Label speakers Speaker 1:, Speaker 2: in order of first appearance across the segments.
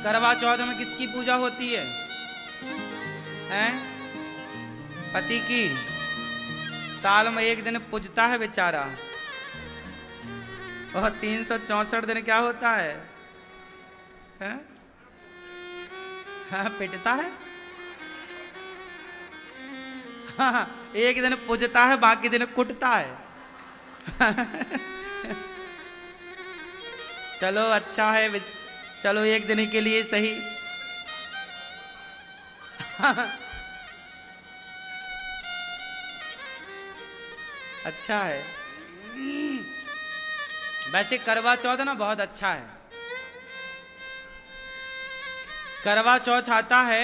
Speaker 1: करवा चौथ में किसकी पूजा होती है? हैं? पति की। साल में एक दिन पूजता है बेचारा, और 364 दिन क्या होता है? हैं? हाँ, पिटता है। हाँ, एक दिन पूजता है, बाकी दिन कुटता है। चलो अच्छा है, चलो एक दिन के लिए सही। अच्छा है। वैसे करवा चौथ ना बहुत अच्छा है। करवा चौथ आता है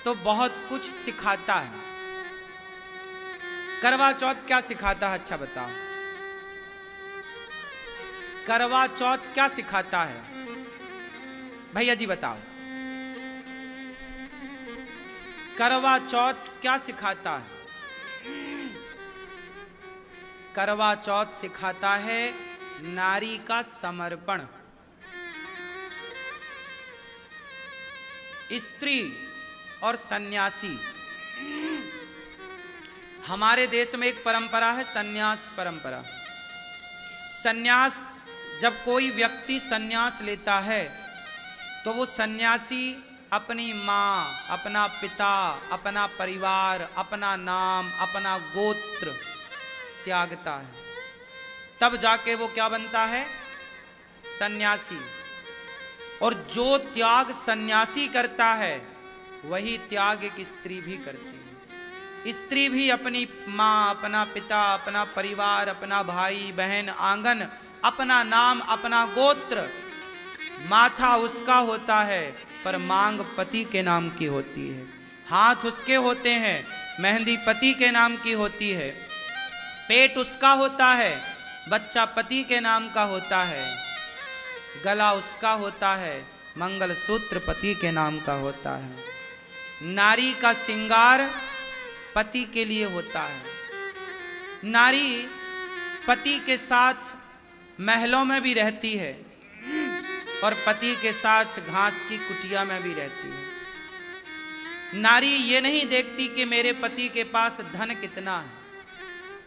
Speaker 1: तो बहुत कुछ सिखाता है। करवा चौथ क्या सिखाता है? अच्छा बताओ, करवा चौथ क्या सिखाता है? भैया जी बताओ, करवा चौथ क्या सिखाता है? करवा चौथ सिखाता है नारी का समर्पण। स्त्री और सन्यासी। हमारे देश में एक परंपरा है, सन्यास परंपरा। सन्यास, जब कोई व्यक्ति सन्यास लेता है तो वो सन्यासी अपनी माँ, अपना पिता, अपना परिवार, अपना नाम, अपना गोत्र त्यागता है। तब जाके वो क्या बनता है? सन्यासी। और जो त्याग सन्यासी करता है वही त्याग एक स्त्री भी करती है। स्त्री भी अपनी माँ, अपना पिता, अपना परिवार, अपना भाई बहन, आंगन, अपना नाम, अपना गोत्र, माथा उसका होता है पर मांग पति के नाम की होती है। हाथ उसके होते हैं, मेहंदी पति के नाम की होती है। पेट उसका होता है, बच्चा पति के नाम का होता है। गला उसका होता है, मंगलसूत्र पति के नाम का होता है। नारी का श्रृंगार पति के लिए होता है। नारी पति के साथ महलों में भी रहती है और पति के साथ घास की कुटिया में भी रहती है। नारी ये नहीं देखती कि मेरे पति के पास धन कितना है।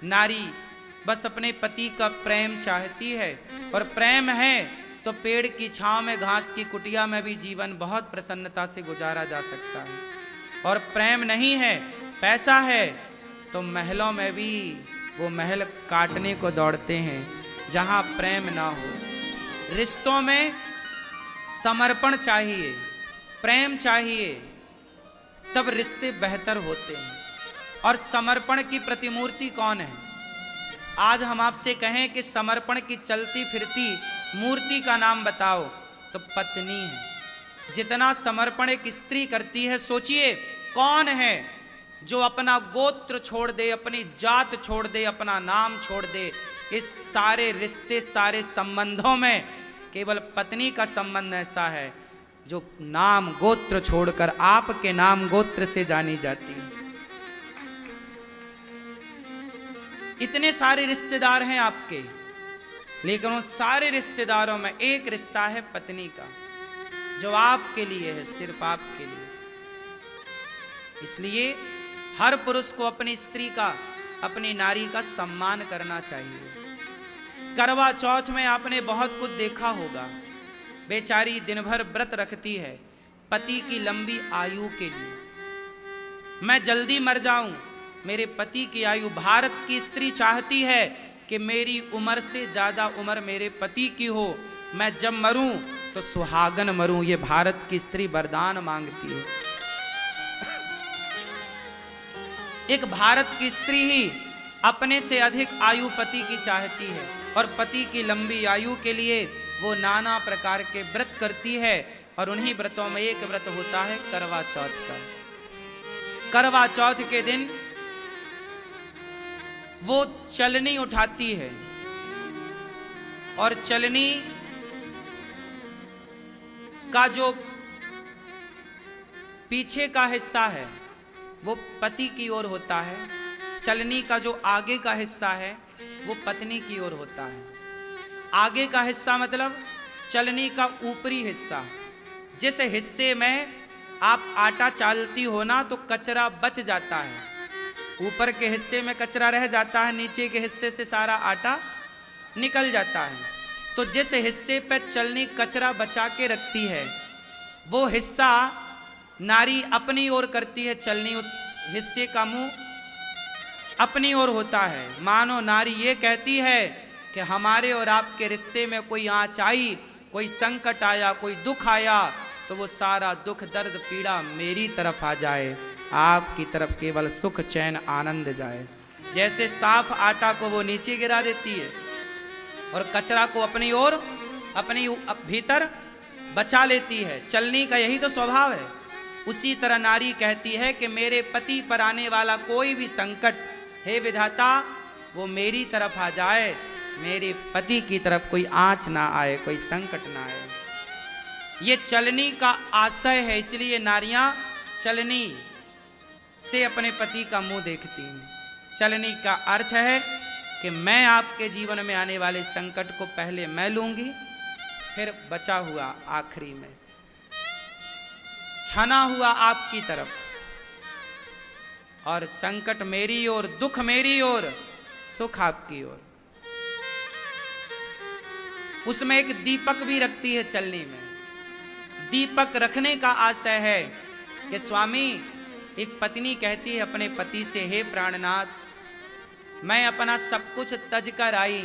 Speaker 1: नारी बस अपने पति का प्रेम चाहती है, और प्रेम है तो पेड़ की छांव में, घास की कुटिया में भी जीवन बहुत प्रसन्नता से गुजारा जा सकता है। और प्रेम नहीं है, पैसा है, तो महलों में भी वो महल काटने को दौड़ते हैं जहां प्रेम ना हो। रिश्तों में समर्पण चाहिए, प्रेम चाहिए, तब रिश्ते बेहतर होते हैं। और समर्पण की प्रतिमूर्ति कौन है? आज हम आपसे कहें कि समर्पण की चलती फिरती मूर्ति का नाम बताओ, तो पत्नी है। जितना समर्पण एक स्त्री करती है, सोचिए कौन है जो अपना गोत्र छोड़ दे, अपनी जात छोड़ दे, अपना नाम छोड़ दे। इस सारे रिश्ते, सारे संबंधों में केवल पत्नी का संबंध ऐसा है जो नाम गोत्र छोड़कर आपके नाम गोत्र से जानी जाती है। इतने सारे रिश्तेदार हैं आपके, लेकिन उन सारे रिश्तेदारों में एक रिश्ता है पत्नी का, जो आपके लिए है, सिर्फ आपके लिए। इसलिए हर पुरुष को अपनी स्त्री का, अपनी नारी का सम्मान करना चाहिए। करवा चौथ में आपने बहुत कुछ देखा होगा। बेचारी दिन भर व्रत रखती है पति की लंबी आयु के लिए। मैं जल्दी मर जाऊं, मेरे पति की आयु। भारत की स्त्री चाहती है कि मेरी उम्र से ज्यादा उम्र मेरे पति की हो, मैं जब मरूं तो सुहागन मरूं। ये भारत की स्त्री वरदान मांगती है। एक भारत की स्त्री ही अपने से अधिक आयु पति की चाहती है, और पति की लंबी आयु के लिए वो नाना प्रकार के व्रत करती है। और उन्हीं व्रतों में एक व्रत होता है करवा चौथ का। करवा चौथ के दिन वो चलनी उठाती है, और चलनी का जो पीछे का हिस्सा है वो पति की ओर होता है, चलनी का जो आगे का हिस्सा है वो पत्नी की ओर होता है। आगे का हिस्सा मतलब चलनी का ऊपरी हिस्सा, जिस हिस्से में आप आटा चालती हो ना तो कचरा बच जाता है, ऊपर के हिस्से में कचरा रह जाता है, नीचे के हिस्से से सारा आटा निकल जाता है। तो जिस हिस्से पर चलनी कचरा बचा के रखती है वो हिस्सा नारी अपनी ओर करती है, चलनी उस हिस्से का मुंह अपनी ओर होता है। मानो नारी ये कहती है कि हमारे और आपके रिश्ते में कोई आँच आई, कोई संकट आया, कोई दुख आया तो वो सारा दुख दर्द पीड़ा मेरी तरफ आ जाए, आपकी तरफ केवल सुख चैन आनंद जाए। जैसे साफ आटा को वो नीचे गिरा देती है और कचरा को अपनी ओर अपनी भीतर बचा लेती है, चलनी का यही तो स्वभाव है। उसी तरह नारी कहती है कि मेरे पति पर आने वाला कोई भी संकट, हे विधाता वो मेरी तरफ आ जाए, मेरे पति की तरफ कोई आँच ना आए, कोई संकट ना आए। ये चलनी का आशय है, इसलिए नारियां चलनी से अपने पति का मुंह देखती हैं। चलनी का अर्थ है कि मैं आपके जीवन में आने वाले संकट को पहले मैं लूंगी, फिर बचा हुआ आखिरी में, छना हुआ आपकी तरफ, और संकट मेरी ओर, दुख मेरी ओर, सुख आपकी ओर। उसमें एक दीपक भी रखती है चलनी में। दीपक रखने का आशय है कि स्वामी, एक पत्नी कहती है अपने पति से, हे प्राणनाथ, मैं अपना सब कुछ तज कर आई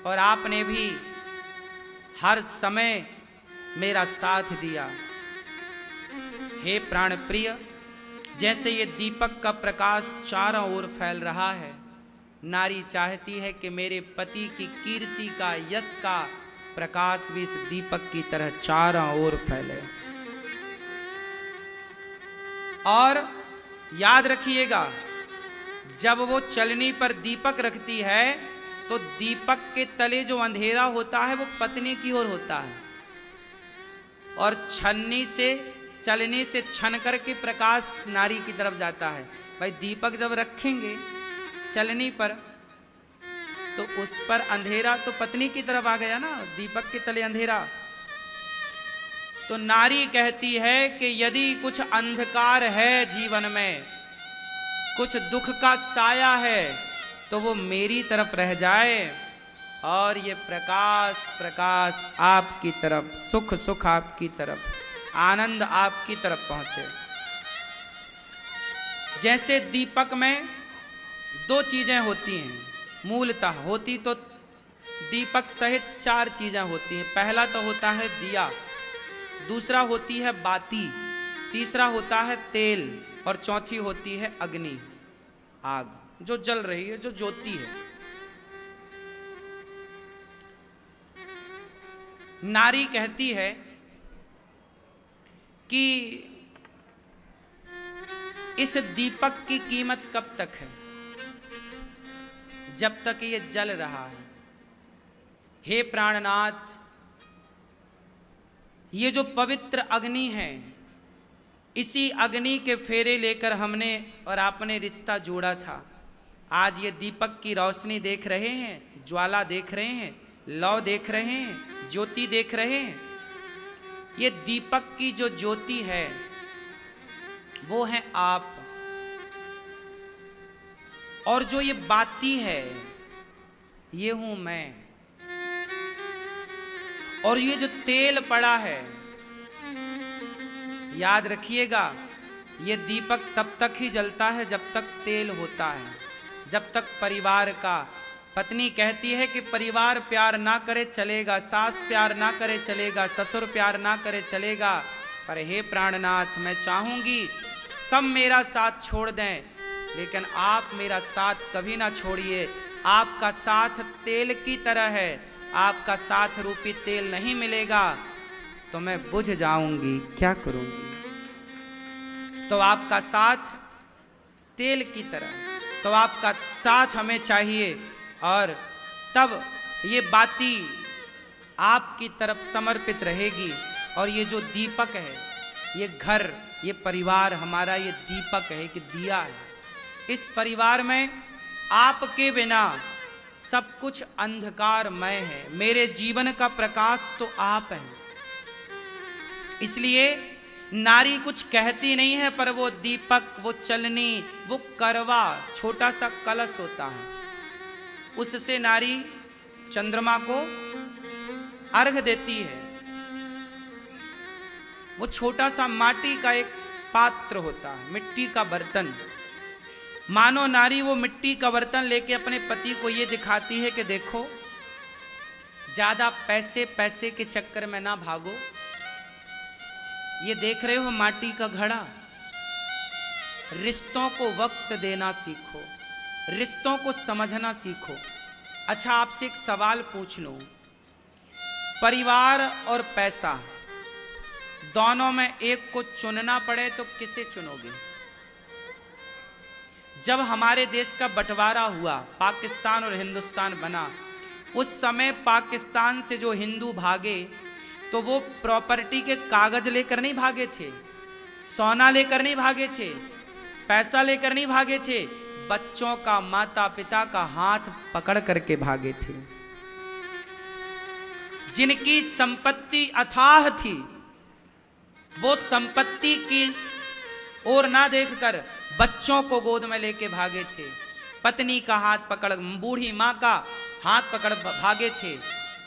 Speaker 1: और आपने भी हर समय मेरा साथ दिया। हे प्राण प्रिय, जैसे ये दीपक का प्रकाश चारों ओर फैल रहा है, नारी चाहती है कि मेरे पति की कीर्ति का, यश का प्रकाश भी इस दीपक की तरह चारों ओर फैले। और याद रखिएगा, जब वो चलनी पर दीपक रखती है तो दीपक के तले जो अंधेरा होता है वो पत्नी की ओर होता है, और छन्नी से, चलनी से छन करके प्रकाश नारी की तरफ जाता है। भाई दीपक जब रखेंगे चलनी पर तो उस पर अंधेरा तो पत्नी की तरफ आ गया ना, दीपक के तले अंधेरा। तो नारी कहती है कि यदि कुछ अंधकार है जीवन में, कुछ दुख का साया है, तो वो मेरी तरफ रह जाए और ये प्रकाश प्रकाश आपकी तरफ, सुख सुख आपकी तरफ, आनंद आपकी तरफ पहुंचे। जैसे दीपक में दो चीजें होती हैं, मूलतः होती तो दीपक सहित चार चीजें होती हैं। पहला तो होता है दिया, दूसरा होती है बाती, तीसरा होता है तेल, और चौथी होती है अग्नि, आग जो जल रही है, जो ज्योति है। नारी कहती है कि इस दीपक की कीमत कब तक है? जब तक ये जल रहा है। हे प्राणनाथ, ये जो पवित्र अग्नि है, इसी अग्नि के फेरे लेकर हमने और आपने रिश्ता जोड़ा था। आज ये दीपक की रोशनी देख रहे हैं, ज्वाला देख रहे हैं, लौ देख रहे हैं, ज्योति देख रहे हैं। ये दीपक की जो ज्योति है वो है आप, और जो ये बाती है ये हूं मैं, और ये जो तेल पड़ा है, याद रखिएगा, ये दीपक तब तक ही जलता है जब तक तेल होता है, जब तक परिवार का, पत्नी कहती है कि परिवार प्यार ना करे चलेगा, सास प्यार ना करे चलेगा, ससुर प्यार ना करे चलेगा, पर हे प्राणनाथ, मैं चाहूंगी सब मेरा साथ छोड़ दें, लेकिन आप मेरा साथ कभी ना छोड़िए। आपका साथ तेल की तरह है, आपका साथ रूपी तेल नहीं मिलेगा तो मैं बुझ जाऊंगी, क्या करूंगी। तो आपका साथ तेल की तरह, तो आपका साथ हमें चाहिए, और तब ये बाती आपकी तरफ समर्पित रहेगी। और ये जो दीपक है, ये घर, ये परिवार हमारा, ये दीपक है कि दिया है। इस परिवार में आपके बिना सब कुछ अंधकारमय है, मेरे जीवन का प्रकाश तो आप हैं। इसलिए नारी कुछ कहती नहीं है, पर वो दीपक, वो चलनी, वो करवा, छोटा सा कलश होता है, उससे नारी चंद्रमा को अर्घ देती है। वो छोटा सा माटी का एक पात्र होता है, मिट्टी का बर्तन। मानो नारी वो मिट्टी का बर्तन लेके अपने पति को ये दिखाती है कि देखो, ज्यादा पैसे पैसे के चक्कर में ना भागो, ये देख रहे हो माटी का घड़ा, रिश्तों को वक्त देना सीखो, रिश्तों को समझना सीखो। अच्छा, आपसे एक सवाल पूछ लूं, परिवार और पैसा दोनों में एक को चुनना पड़े तो किसे चुनोगे? जब हमारे देश का बंटवारा हुआ, पाकिस्तान और हिंदुस्तान बना, उस समय पाकिस्तान से जो हिंदू भागे तो वो प्रॉपर्टी के कागज लेकर नहीं भागे थे, सोना लेकर नहीं भागे थे, पैसा लेकर नहीं भागे थे, बच्चों का, माता पिता का हाथ पकड़ करके भागे थे। जिनकी संपत्ति अथाह थी, वो संपत्ति की ओर ना देखकर बच्चों को गोद में लेके भागे थे, पत्नी का हाथ पकड़, बूढ़ी माँ का हाथ पकड़ भागे थे।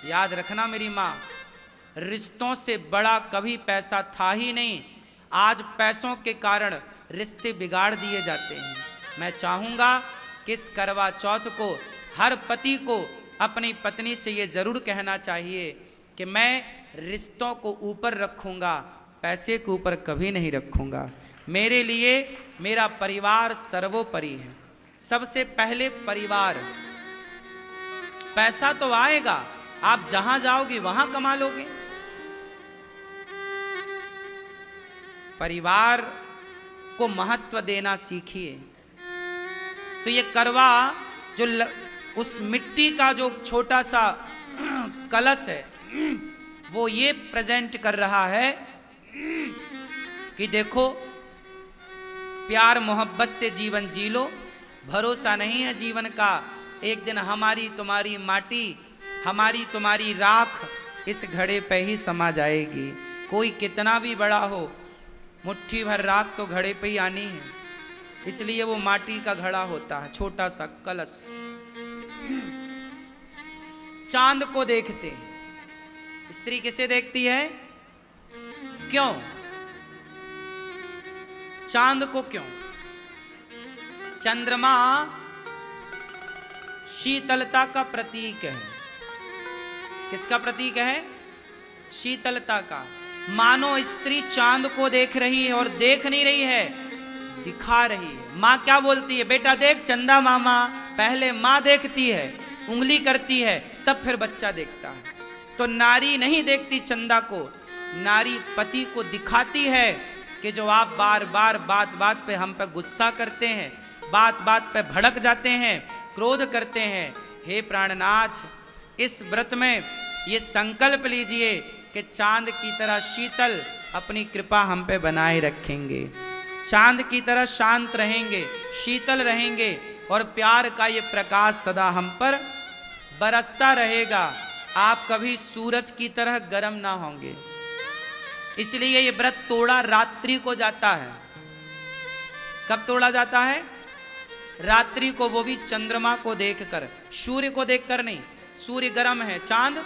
Speaker 1: याद रखना मेरी माँ, रिश्तों से बड़ा कभी पैसा था ही नहीं। आज पैसों के कारण रिश्ते बिगाड़ दिए जाते हैं। मैं चाहूँगा कि इस करवा चौथ को हर पति को अपनी पत्नी से ये जरूर कहना चाहिए कि मैं रिश्तों को ऊपर रखूँगा, पैसे के ऊपर कभी नहीं रखूँगा। मेरे लिए मेरा परिवार सर्वोपरि है। सबसे पहले परिवार। पैसा तो आएगा, आप जहां जाओगे वहां कमा लोगे। परिवार को महत्व देना सीखिए। तो ये करवा जो उस मिट्टी का जो छोटा सा कलश है, वो ये प्रेजेंट कर रहा है कि देखो, प्यार मोहब्बत से जीवन जी लो, भरोसा नहीं है जीवन का, एक दिन हमारी तुम्हारी माटी, हमारी तुम्हारी राख इस घड़े पे ही समा जाएगी। कोई कितना भी बड़ा हो, मुट्ठी भर राख तो घड़े पे ही आनी है। इसलिए वो माटी का घड़ा होता है, छोटा सा कलश। चांद को देखते, स्त्री किसे देखती है? क्यों? चांद को क्यों? चंद्रमा शीतलता का प्रतीक है। किसका प्रतीक है? शीतलता का। मानो स्त्री चांद को देख रही है और देख नहीं रही है, दिखा रही है। माँ क्या बोलती है? बेटा देख चंदा मामा। पहले माँ देखती है, उंगली करती है, तब फिर बच्चा देखता है। तो नारी नहीं देखती चंदा को, नारी पति को दिखाती है कि जो आप बार बार बात बात पे हम पे गुस्सा करते हैं, बात बात पे भड़क जाते हैं, क्रोध करते हैं, हे प्राणनाथ, इस व्रत में ये संकल्प लीजिए कि चांद की तरह शीतल अपनी कृपा हम पे बनाए रखेंगे, चांद की तरह शांत रहेंगे, शीतल रहेंगे और प्यार का ये प्रकाश सदा हम पर बरसता रहेगा। आप कभी सूरज की तरह गर्म ना होंगे। इसलिए ये व्रत तोड़ा रात्रि को जाता है। कब तोड़ा जाता है? रात्रि को, वो भी चंद्रमा को देखकर, सूर्य को देखकर नहीं। सूर्य गर्म है, चांद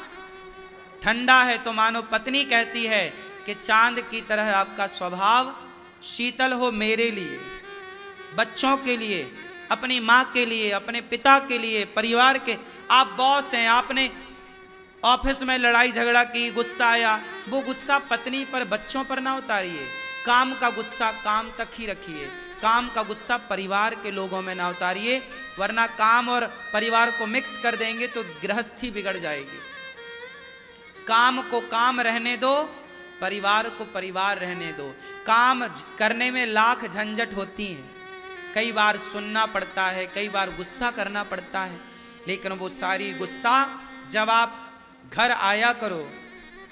Speaker 1: ठंडा है, तो मानो पत्नी कहती है कि चांद की तरह आपका स्वभाव शीतल हो मेरे लिए, बच्चों के लिए, अपनी माँ के लिए, अपने पिता के लिए, परिवार के। आप बॉस हैं, आपने ऑफिस में लड़ाई झगड़ा की, गुस्सा आया, वो गुस्सा पत्नी पर, बच्चों पर ना उतारिए। काम का गुस्सा काम तक ही रखिए, काम का गुस्सा परिवार के लोगों में ना उतारिए, वरना काम और परिवार को मिक्स कर देंगे तो गृहस्थी बिगड़ जाएगी। काम को काम रहने दो, परिवार को परिवार रहने दो। काम करने में लाख झंझट होती हैं, कई बार सुनना पड़ता है, कई बार गुस्सा करना पड़ता है, लेकिन वो सारी गुस्सा जब आप घर आया करो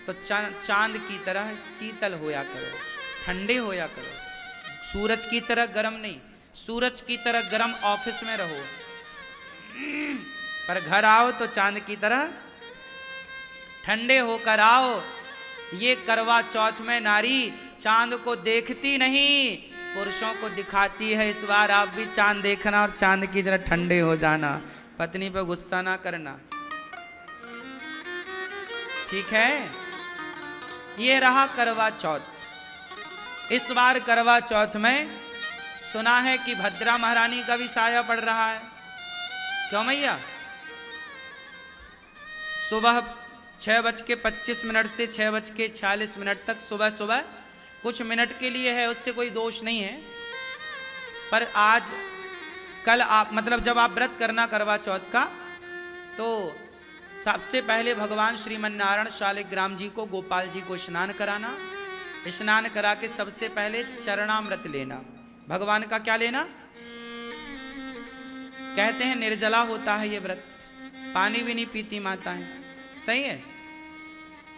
Speaker 1: तो चांद की तरह शीतल होया करो, ठंडे होया करो। सूरज की तरह गर्म नहीं, सूरज की तरह गर्म ऑफिस में रहो, पर घर आओ तो चांद की तरह ठंडे होकर आओ। ये करवा चौथ में नारी चांद को देखती नहीं, पुरुषों को दिखाती है। इस बार आप भी चांद देखना और चांद की तरह ठंडे हो जाना, पत्नी पे गुस्सा ना करना, ठीक है। ये रहा करवा चौथ। इस बार करवा चौथ में सुना है कि भद्रा महारानी का भी साया पड़ रहा है। क्यों मैया? सुबह 6:25 से 6:46 तक सुबह सुबह कुछ मिनट के लिए है, उससे कोई दोष नहीं है। पर आज कल आप मतलब जब आप व्रत करना करवा चौथ का, तो सबसे पहले भगवान श्रीमन्नारायण शालिग्राम जी को, गोपाल जी को स्नान कराना। स्नान करा के सबसे पहले चरणामृत लेना। भगवान का क्या लेना? कहते हैं निर्जला होता है ये व्रत, पानी भी नहीं पीती माताएं, सही है।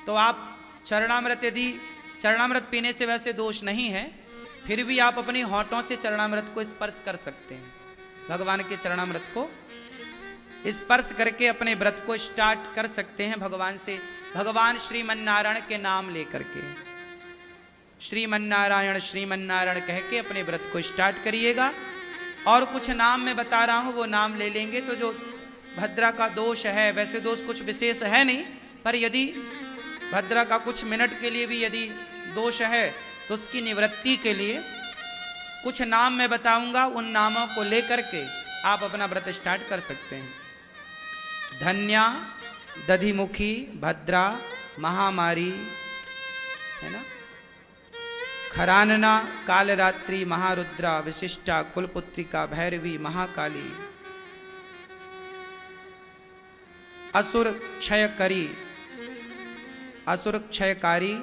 Speaker 1: तो आप चरणामृत, यदि चरणामृत पीने से वैसे दोष नहीं है, फिर भी आप अपनी होंठों से चरणामृत को स्पर्श कर सकते हैं। भगवान के चरणामृत को स्पर्श करके अपने व्रत को स्टार्ट कर सकते हैं भगवान से, भगवान श्रीमन्नारायण के नाम लेकर के। श्रीमन्नारायण श्रीमन्नारायण कह के अपने व्रत को स्टार्ट करिएगा। और कुछ नाम मैं बता रहा हूँ, वो नाम ले लेंगे तो जो भद्रा का दोष है, वैसे दोष कुछ विशेष है नहीं, पर यदि भद्रा का कुछ मिनट के लिए भी यदि दोष है तो उसकी निवृत्ति के लिए कुछ नाम मैं बताऊंगा। उन नामों को लेकर के आप अपना व्रत स्टार्ट कर सकते हैं। धन्या, दधिमुखी, भद्रा, महामारी, है ना, खरानना, कालरात्रि, महारुद्रा, विशिष्टा, कुलपुत्रिका, भैरवी, महाकाली, असुर क्षयकरी, असुर क्षयकारी।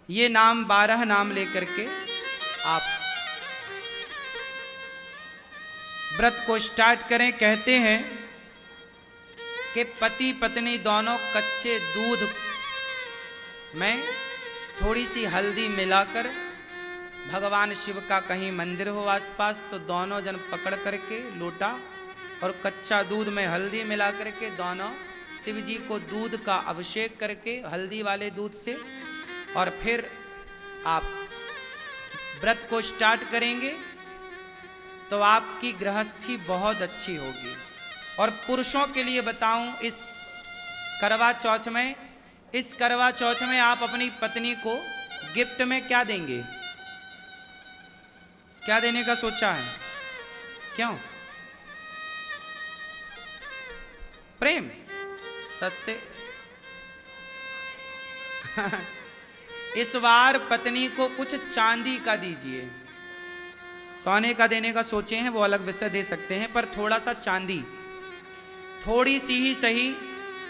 Speaker 1: ये नाम 12 नाम लेकर के आप व्रत को स्टार्ट करें। कहते हैं कि पति पत्नी दोनों कच्चे दूध में थोड़ी सी हल्दी मिलाकर, भगवान शिव का कहीं मंदिर हो आसपास तो दोनों जन पकड़ करके लोटा और कच्चा दूध में हल्दी मिला करके दोनों शिव जी को दूध का अभिषेक करके हल्दी वाले दूध से, और फिर आप व्रत को स्टार्ट करेंगे तो आपकी गृहस्थी बहुत अच्छी होगी। और पुरुषों के लिए बताऊं, इस करवा चौथ में, इस करवा चौथ में आप अपनी पत्नी को गिफ्ट में क्या देंगे? क्या देने का सोचा है? क्यों? प्रेम? सस्ते? इस बार पत्नी को कुछ चांदी का दीजिए। सोने का देने का सोचे हैं, वो अलग विषय दे सकते हैं, पर थोड़ा सा चांदी, थोड़ी सी ही सही,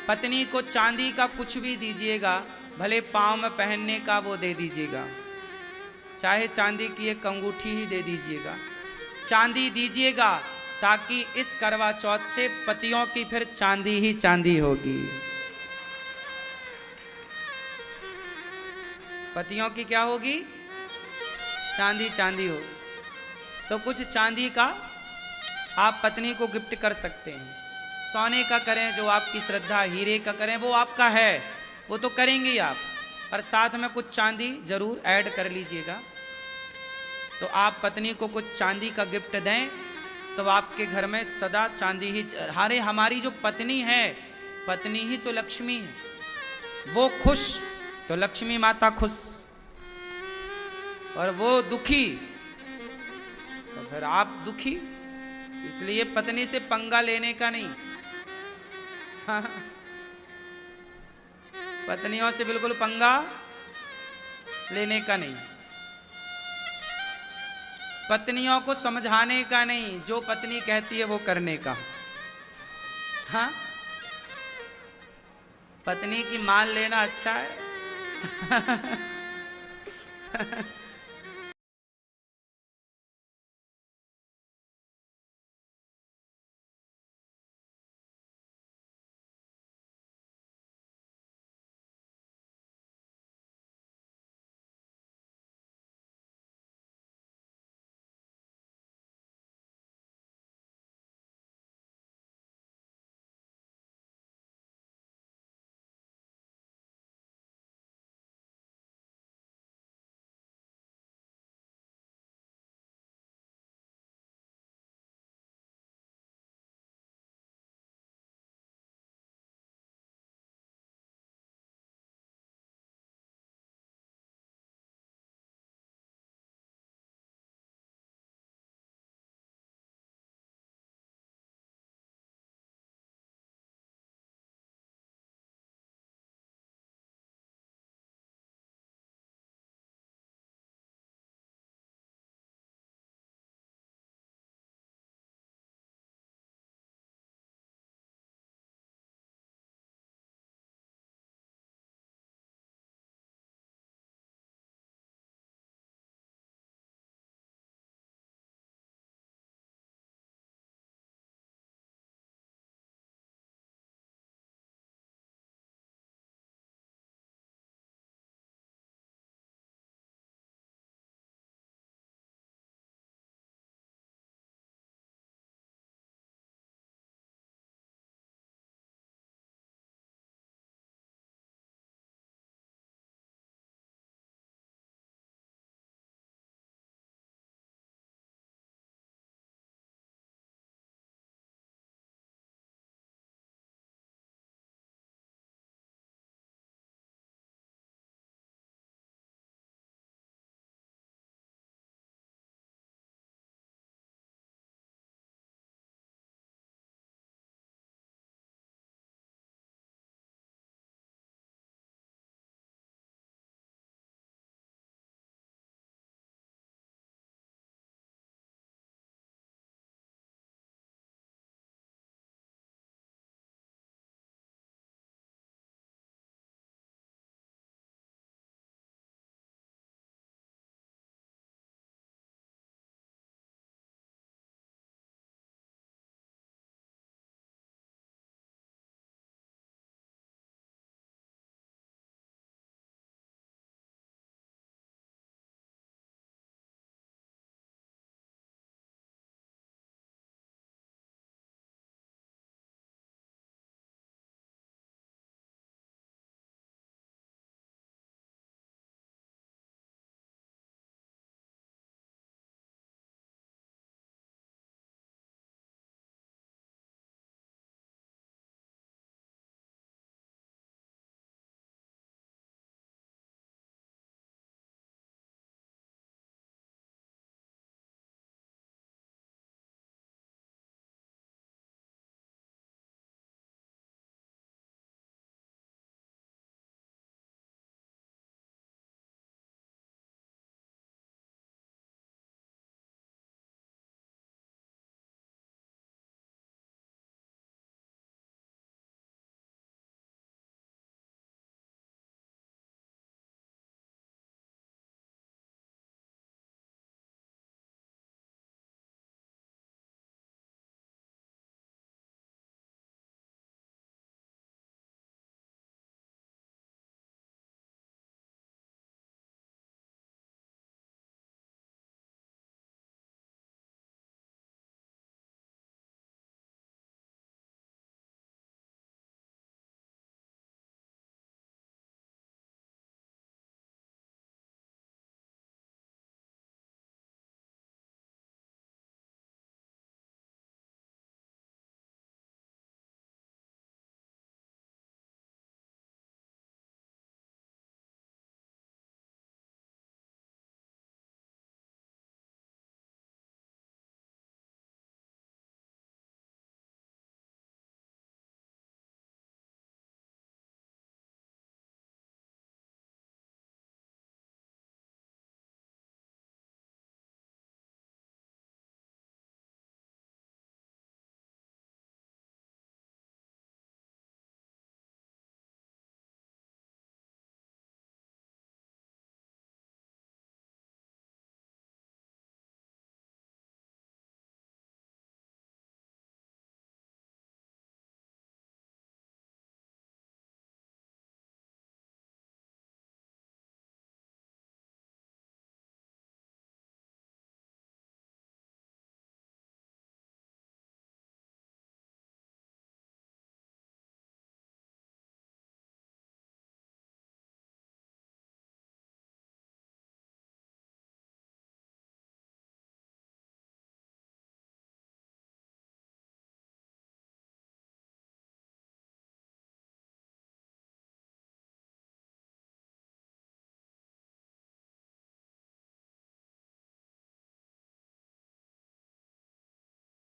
Speaker 1: पत्नी को चांदी का कुछ भी दीजिएगा, भले पाँव में पहनने का वो दे दीजिएगा, चाहे चांदी की एक अंगूठी ही दे दीजिएगा, चांदी दीजिएगा, ताकि इस करवा चौथ से पतियों की फिर चांदी ही चांदी होगी। पतियों की क्या होगी? चांदी चांदी हो। तो कुछ चांदी का आप पत्नी को गिफ्ट कर सकते हैं। सोने का करें जो आपकी श्रद्धा, हीरे का करें वो आपका है, वो तो करेंगे ही आप, पर साथ में कुछ चांदी जरूर ऐड कर लीजिएगा। तो आप पत्नी को कुछ चांदी का गिफ्ट दें तो आपके घर में सदा चांदी ही। अरे हमारी जो पत्नी है, पत्नी ही तो लक्ष्मी है, वो खुश तो लक्ष्मी माता खुश, और वो दुखी तो फिर आप दुखी। इसलिए पत्नी से पंगा लेने का नहीं। हाँ, पत्नियों से बिल्कुल पंगा लेने का नहीं, पत्नियों को समझाने का नहीं, जो पत्नी कहती है वो करने का। हाँ, पत्नी की मान लेना अच्छा है।